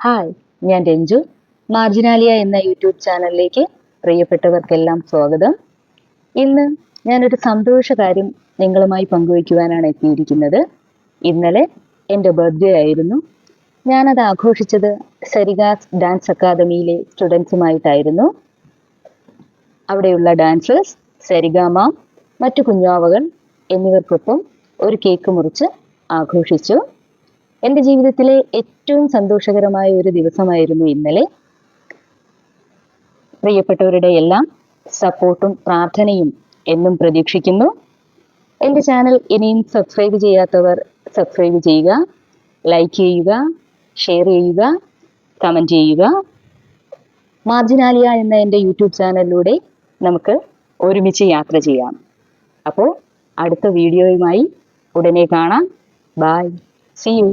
Hi, ഞാൻ രഞ്ജു. മാർജിനാലിയ എന്ന YouTube ചാനലിലേക്ക് പ്രിയപ്പെട്ടവർക്കെല്ലാം സ്വാഗതം. ഇന്ന് ഞാനൊരു സന്തോഷ കാര്യം നിങ്ങളുമായി പങ്കുവയ്ക്കുവാനാണ് എത്തിയിരിക്കുന്നത്. ഇന്നലെ എൻ്റെ ബർത്ത്ഡേ ആയിരുന്നു. ഞാനത് ആഘോഷിച്ചത് സരിഗാസ് ഡാൻസ് അക്കാദമിയിലെ സ്റ്റുഡൻസുമായിട്ടായിരുന്നു. അവിടെയുള്ള ഡാൻസേഴ്സ്, സരിഗാമ, മറ്റു കുഞ്ഞാവകൾ എന്നിവർക്കൊപ്പം ഒരു കേക്ക് മുറിച്ച് ആഘോഷിച്ചു. എൻ്റെ ജീവിതത്തിലെ ഏറ്റവും സന്തോഷകരമായ ഒരു ദിവസമായിരുന്നു ഇന്നലെ. പ്രിയപ്പെട്ടവരുടെ എല്ലാം സപ്പോർട്ടും പ്രാർത്ഥനയും എന്നും പ്രതീക്ഷിക്കുന്നു. എൻ്റെ ചാനൽ ഇനിയും സബ്സ്ക്രൈബ് ചെയ്യാത്തവർ സബ്സ്ക്രൈബ് ചെയ്യുക, ലൈക്ക് ചെയ്യുക, ഷെയർ ചെയ്യുക, കമൻറ്റ് ചെയ്യുക. മാർജിനാലിയ എന്ന എൻ്റെ യൂട്യൂബ് ചാനലിലൂടെ നമുക്ക് ഒരുമിച്ച് യാത്ര ചെയ്യാം. അപ്പോൾ അടുത്ത വീഡിയോയുമായി ഉടനെ കാണാം. ബൈ. See you.